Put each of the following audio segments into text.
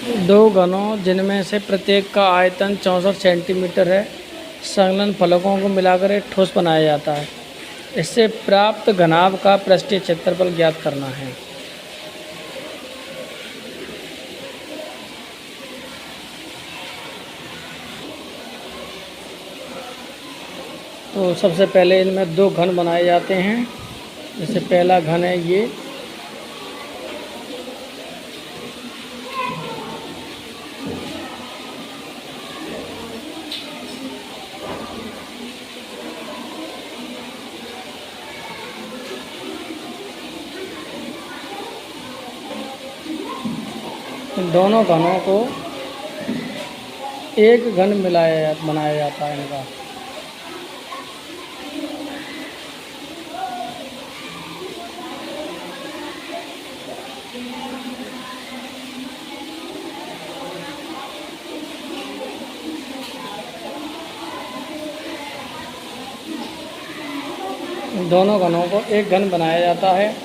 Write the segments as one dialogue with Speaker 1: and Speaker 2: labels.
Speaker 1: दो घनों जिनमें से प्रत्येक का आयतन 64 सेंटीमीटर है, संलग्न फलकों को मिलाकर एक ठोस बनाया जाता है। इससे प्राप्त घनाभ का पृष्ठीय क्षेत्रफल ज्ञात करना है। तो सबसे पहले इनमें दो घन बनाए जाते हैं। जैसे पहला घन है ये, इन दोनों घनों को एक घन बनाया जाता है इनका। इन दोनों घनों को एक घन बनाया जाता है।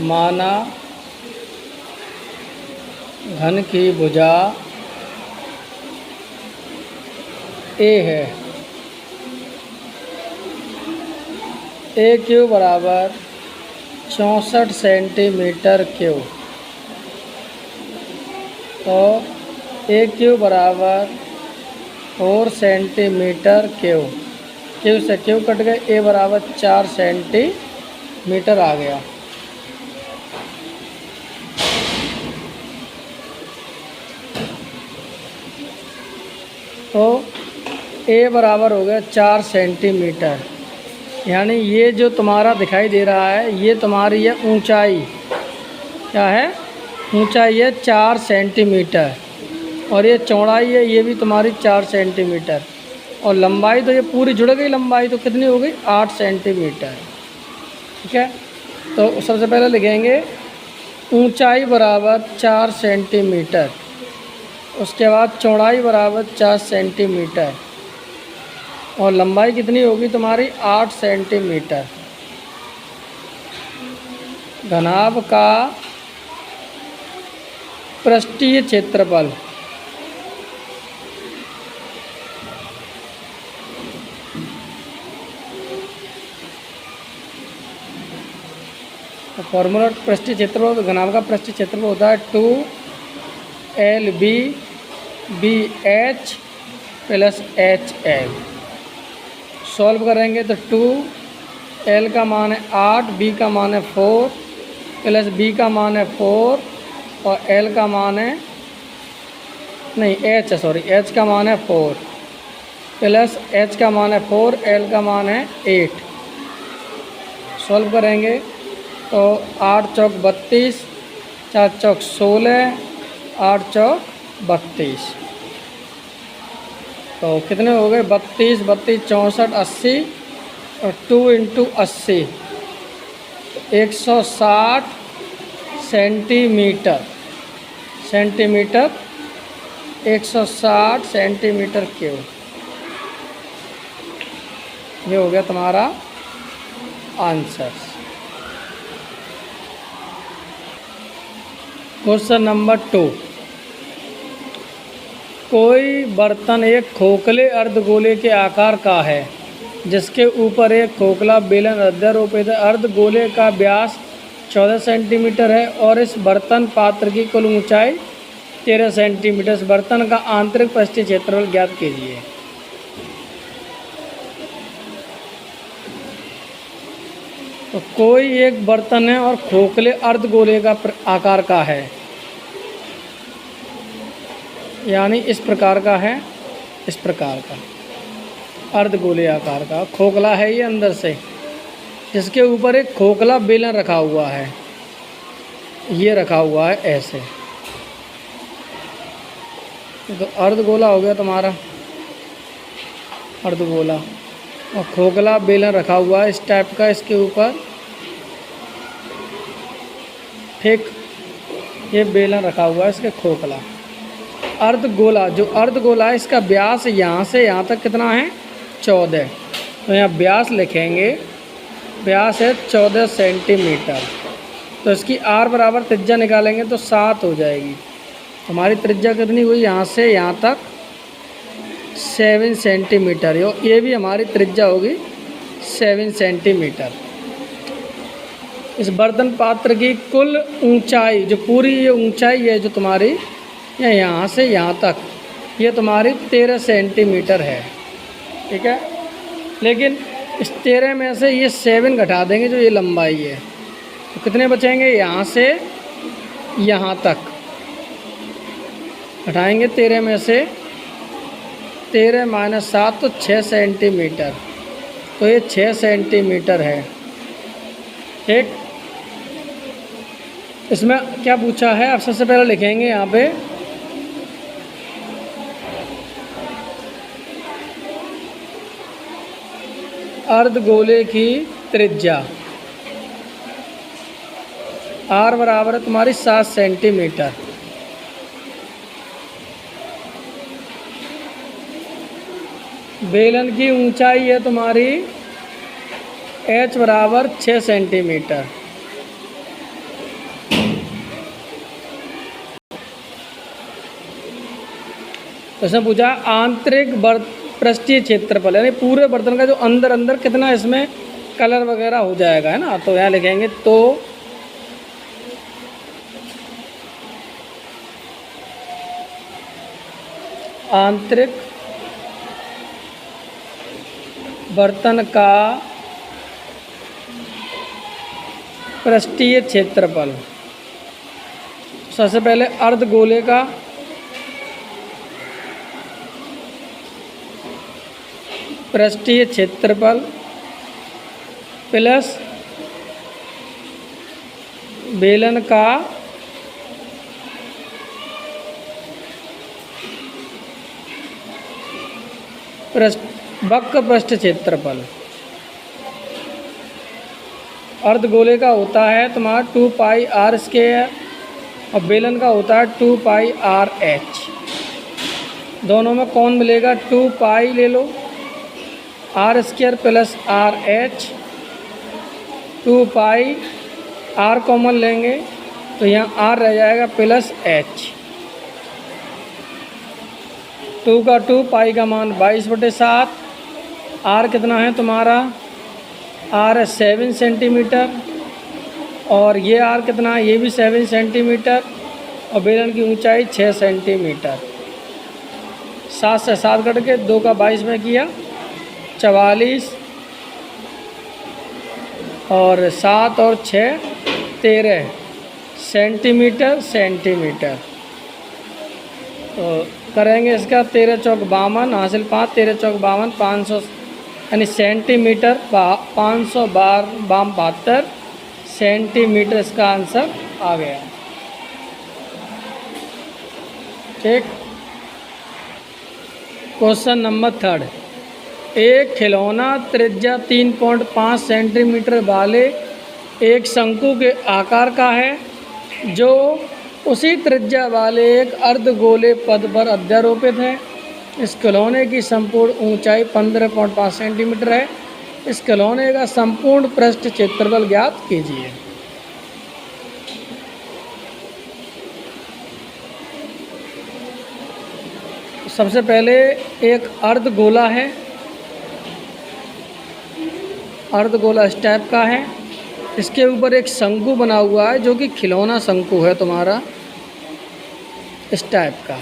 Speaker 1: माना घन की भुजा ए है। ए क्यू बराबर 64 सेंटीमीटर क्यू। तो ए क्यू बराबर 4 सेंटीमीटर क्यू। क्यू से क्यू कट गए, ए बराबर 4 सेंटीमीटर आ गया। तो ए बराबर हो गया 4 सेंटीमीटर। यानी ये जो तुम्हारा दिखाई दे रहा है, ये तुम्हारी है ऊंचाई। क्या है? ऊंचाई है 4 सेंटीमीटर, और ये चौड़ाई है, ये भी तुम्हारी 4 सेंटीमीटर, और लंबाई तो ये पूरी जुड़ गई। लंबाई तो कितनी हो गई? 8 सेंटीमीटर। ठीक है, तो सबसे पहले लिखेंगे ऊंचाई बराबर 4 सेंटीमीटर, उसके बाद चौड़ाई बराबर 4 सेंटीमीटर, और लंबाई कितनी होगी तुम्हारी? 8 सेंटीमीटर। घनाभ का पृष्ठीय क्षेत्रफल तो फॉर्मूला पृष्ठीय क्षेत्रफल, घनाभ का पृष्ठीय क्षेत्रफल होता है 2LB BH plus HL। Solve करेंगे तो 2L का मान है 8, B का मान है 4, प्लस B का मान है 4, और L का मान है नहीं H, सॉरी H का मान है 4, प्लस H का मान है 4, L का मान है 8। सॉल्व करेंगे तो 8 चौक 32, 4 चौक 16, 8 चौक 32। तो कितने हो गए? 32 32 64 80, और 2 इंटू 80 160 सेंटीमीटर। 160 centimetre cube. ये हो गया तुम्हारा आंसर। Question number 2। कोई बर्तन एक खोखले अर्धगोले के आकार का है, जिसके ऊपर एक खोखला बेलन अध्यारोपित है। अर्धगोले का व्यास 14 सेंटीमीटर है और इस बर्तन पात्र की कुल ऊंचाई 13 सेंटीमीटर। इस बर्तन का आंतरिक पृष्ठीय क्षेत्रफल ज्ञात कीजिए। तो कोई एक बर्तन है और खोखले अर्धगोले का आकार का है, यानी इस प्रकार का है, इस प्रकार का अर्धगोले आकार का खोखला है ये अंदर से, जिसके ऊपर एक खोखला बेलन रखा हुआ है। ये रखा हुआ है ऐसे। तो अर्धगोला हो गया तुम्हारा, अर्धगोला, और खोखला बेलन रखा हुआ है इस टाइप का इसके ऊपर। ठीक, ये बेलन रखा हुआ है इसके खोखला। अर्धगोला, जो अर्धगोला है इसका व्यास यहाँ से यहाँ तक कितना है? 14। तो यहाँ व्यास लिखेंगे व्यास है 14 सेंटीमीटर। तो इसकी आर बराबर त्रिज्या निकालेंगे तो 7 हो जाएगी। हमारी त्रिज्या कितनी हुई यहाँ से यहाँ तक 7 सेंटीमीटर। ये भी हमारी त्रिज्या होगी 7 सेंटीमीटर। इस बर्तन पात्र की कुल ऊंचाई, जो पूरी ये ऊंचाई है जो तुम्हारी यहाँ से यहाँ तक, ये तुम्हारी 13 सेंटीमीटर है। ठीक है, लेकिन इस 13 में से ये 7 घटा देंगे जो ये लंबाई है, तो कितने बचेंगे? यहाँ से यहाँ तक घटाएंगे 13 में से 13 माइनस 7 तो 6 सेंटीमीटर। तो ये 6 सेंटीमीटर है। ठीक, इसमें क्या पूछा है? अब सबसे पहले लिखेंगे यहाँ पे अर्धगोले की त्रिज्या। आर बराबर है तुम्हारी 7 सेंटीमीटर। बेलन की ऊंचाई है तुम्हारी h बराबर 6 सेंटीमीटर। तो इसमें पूछा आंतरिक पृष्ठीय क्षेत्रफल, यानी पूरे बर्तन का जो अंदर अंदर कितना इसमें कलर वगैरह हो जाएगा, है ना। तो यहाँ लिखेंगे तो आंतरिक बर्तन का पृष्ठीय क्षेत्रफल। सबसे पहले अर्धगोले का पृष्ठीय क्षेत्रफल प्लस बेलन का वक्र पृष्ठ क्षेत्रफल। अर्धगोले का होता है तुम्हारा 2 पाई आर स्क्वायर और बेलन का होता है 2 पाई आर एच। दोनों में कौन मिलेगा? 2 पाई ले लो, R square plus R H. 2 pi R common लेंगे तो यहाँ आर रह जाएगा प्लस एच। 2 का 2, पाई का मान 22/7। आर कितना है तुम्हारा? आर है 7 सेंटीमीटर और ये आर कितना है? ये भी 7 सेंटीमीटर और बेलन की ऊंचाई 6 सेंटीमीटर। 7 से 7 कट के 2 का 22 में किया 44 और 7 और 6 13 सेंटीमीटर। तो करेंगे इसका 13 चौक 52 हासिल 5, 13 चौक 52, 500 यानी सेंटीमीटर 500 बार 72 सेंटीमीटर इसका आंसर आ गया। ठीक, क्वेश्चन नंबर 3। एक खिलौना त्रिज्या 3.5 सेंटीमीटर वाले एक शंकु के आकार का है जो उसी त्रिज्या वाले एक अर्धगोले पद पर अध्यारोपित है। इस खिलौने की संपूर्ण ऊंचाई 15.5 सेंटीमीटर है। इस खिलौने का संपूर्ण पृष्ठ क्षेत्रफल ज्ञात कीजिए। सबसे पहले एक अर्धगोला है, अर्धगोला इस टाइप का है। इसके ऊपर एक शंकु बना हुआ है जो कि खिलौना शंकु है तुम्हारा, इस टाइप का।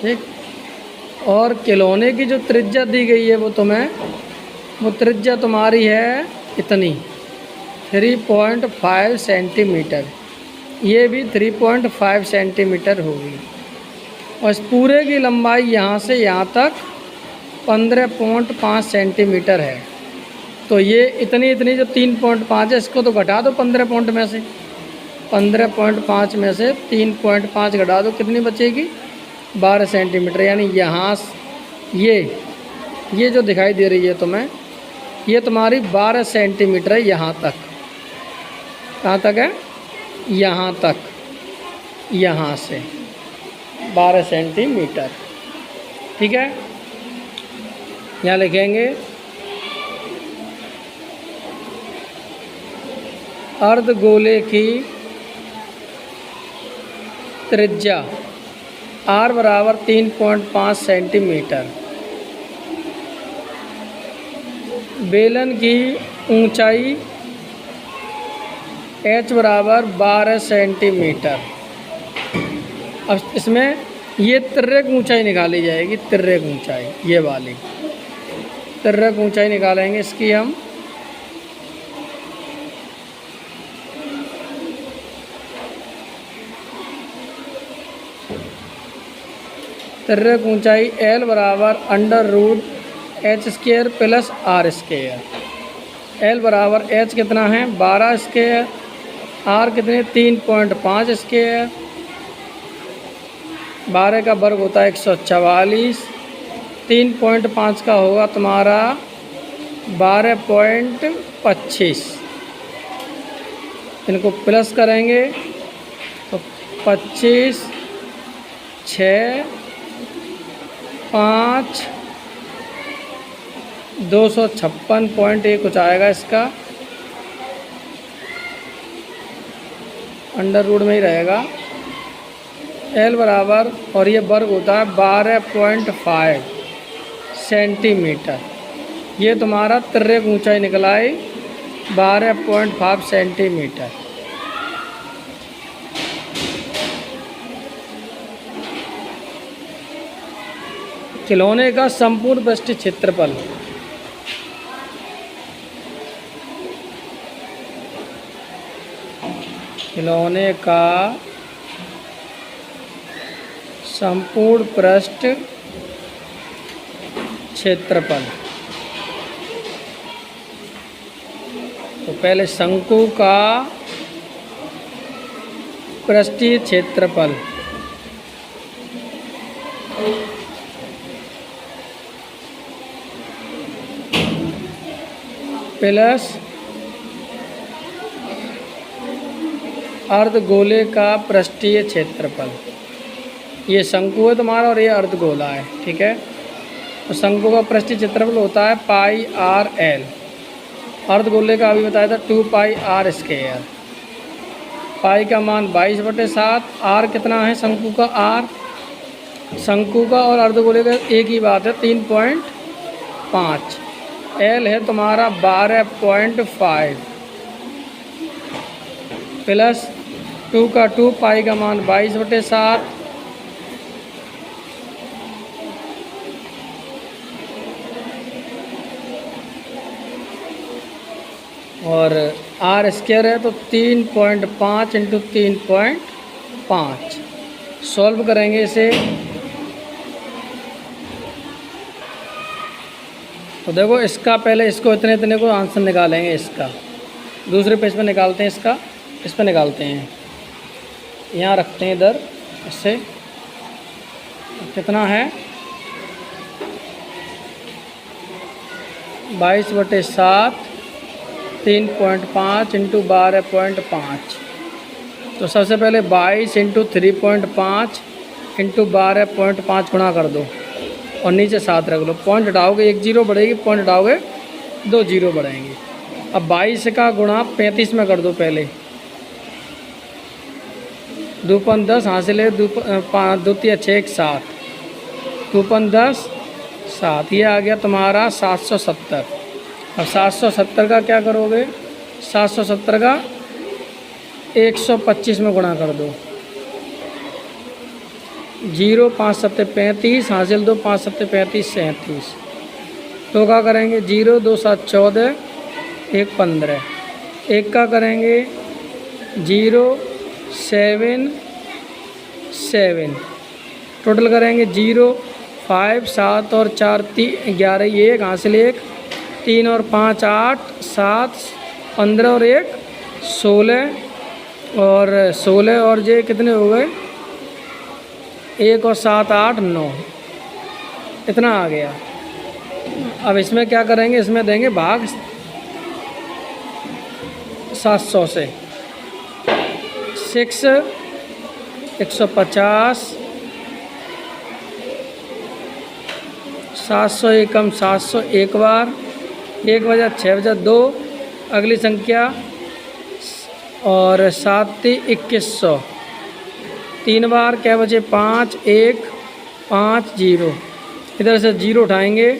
Speaker 1: ठीक, और खिलौने की जो त्रिज्या दी गई है वो त्रिज्या तुम्हारी है इतनी 3.5 सेंटीमीटर। ये भी 3.5 सेंटीमीटर होगी और इस पूरे की लंबाई यहाँ से यहाँ तक 15.5 सेंटीमीटर है। तो ये इतनी जो 3.5 है इसको तो घटा दो 15 पॉइंट में से। 15.5 में से 3.5 घटा दो, कितनी बचेगी? 12 सेंटीमीटर। यानी यहाँ ये जो दिखाई दे रही है तुम्हें, ये तुम्हारी 12 सेंटीमीटर है यहाँ तक। कहाँ तक है? यहाँ तक, यहाँ से 12 सेंटीमीटर। ठीक है, यहाँ लिखेंगे अर्धगोले की त्रिज्या r बराबर 3.5 सेंटीमीटर, बेलन की ऊंचाई h बराबर 12 सेंटीमीटर। अब इसमें ये तिर्यक ऊंचाई निकाली जाएगी, तिर्यक ऊंचाई, ये वाली तिर्यक ऊंचाई निकालेंगे इसकी हम। तिर्यक ऊंचाई L बराबर √h² प्लस r²। L बराबर h कितना है 12², r कितने 3.5², 12 का वर्ग होता है 144, 3.5 का होगा तुम्हारा 12.25। इनको प्लस करेंगे तो 25, 6, 5, 256.1 कुछ आएगा इसका, अंडर रूट में ही रहेगा। L बराबर, और ये वर्ग होता है 12.5 सेंटीमीटर। ये तुम्हारा तिर्यक ऊंचाई निकला है 12.5 सेंटीमीटर। खिलौने का संपूर्ण पृष्ठ क्षेत्रफल, खिलौने का संपूर्ण पृष्ठ क्षेत्रफल। तो पहले शंकु का पृष्ठीय क्षेत्रफल प्लस अर्धगोले का पृष्ठीय क्षेत्रफल। ये शंकु है तुम्हारा और ये अर्धगोला है, ठीक है। तो शंकु का पृष्ठीय क्षेत्रफल होता है πr/l, अर्धगोले का अभी बताया था 2πr²। पाई का मान 22/7, r कितना है शंकु का, r शंकु का और अर्धगोले का एक ही बात है 3.5। l है तुम्हारा 12.5 प्लस 2 का 2, पाई का मान 22/7, और r² है तो 3.5 इंटू 3.5। सॉल्व करेंगे इसे तो देखो इसका पहले इसको इतने इतने को आंसर निकालेंगे। इसका दूसरे पेज पे निकालते हैं, इसका इस पे निकालते हैं, यहाँ रखते हैं इधर। इससे कितना है 22/7, 3.5 इंटू 12.5। तो सबसे पहले 22 इंटू 3.5 इंटू 12.5 गुणा कर दो और नीचे 7 रख लो। पॉइंट हटाओगे 1 0 बढ़ेगी, पॉइंट हटाओगे 2 0 बढ़ेंगे। अब 22 का गुणा 35 में कर दो पहले, 2 × 10 हासिल है, 2 × 6 7, 2 × 10 7, ये आ गया तुम्हारा 770। अब 770 का क्या करोगे, 770 का 125 में गुणा कर दो। 0 5 7 35 हासिल 2 5 7 35 37। तो क्या करेंगे 0 2 7 14 1 15। एक का करेंगे 0 7 7। टोटल करेंगे 0 5 7 और 4 11 1 हासिल 1, 3 और 5 8 7 15 और 1 16, और 16 और ये कितने हो गए 1 और 7 8 9, इतना आ गया। अब इसमें क्या करेंगे, इसमें देंगे भाग 700 से। 6 150, 700 एकम 700 एक बार, 1 बजा 6 बजा 2, अगली संख्या और 7 × 2100 3 बार, क्या बचे 5 1 5 0, इधर से 0 उठाएंगे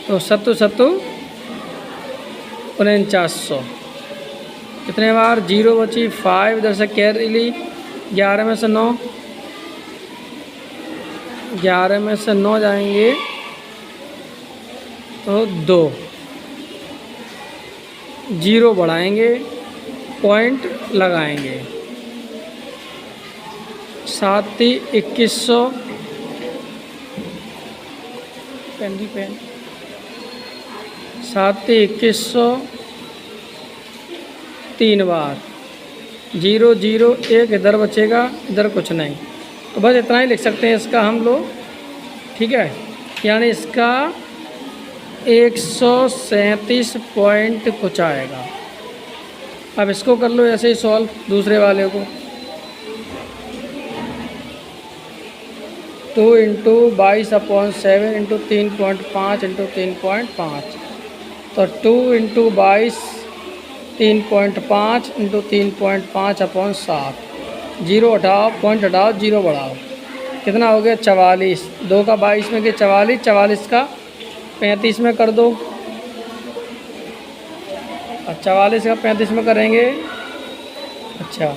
Speaker 1: तो 7 7 4900, कितने बार 0 बची 5, इधर से कैरी ली 11 में से 9, 11 में से 9 जाएंगे तो 2, 0 बढ़ाएंगे, पॉइंट लगाएंगे, 7 × 2100 पेन 7 × 2100 3 बार, 0 0 1 इधर बचेगा, इधर कुछ नहीं, तो बस इतना ही लिख सकते हैं इसका हम लोग। ठीक है, यानी इसका 137 पॉइंट कुछ आएगा। अब इसको कर लो ऐसे ही सॉल्व दूसरे वाले को। 2 × 22/7 × 3.5 × 3.5, तो 2 × 22 3.5 × 3.5/7, 0 हटाओ, पॉइंट हटाओ, 0 बढ़ाओ, कितना हो गया 44। 2 का 22 में गया 44, 44 का 35 में कर दो, और 44 का 35 में करेंगे। अच्छा,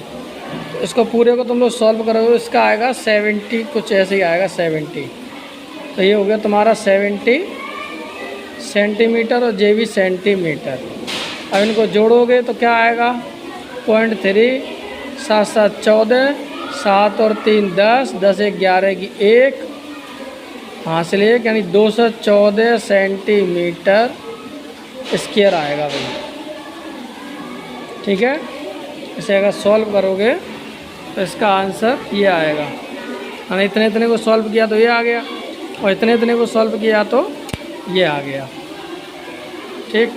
Speaker 1: इसको पूरे को तुम लोग सॉल्व करोगे, इसका आएगा 70, कुछ ऐसे ही आएगा 70। तो ये हो गया तुम्हारा 70 सेंटीमीटर और जे भी सेंटीमीटर। अब इनको जोड़ोगे तो क्या आएगा 0.3, 7 7 14, 7 और 3 10, 10 1 11 की 1 हासिल 1, यानी 214 सेंटीमीटर स्क्वायर आएगा भाई। ठीक है, इसे अगर सॉल्व करोगे तो इसका आंसर ये आएगा। यानी इतने इतने को सॉल्व किया तो ये आ गया, और इतने इतने को सॉल्व किया तो ये आ गया। ठीक।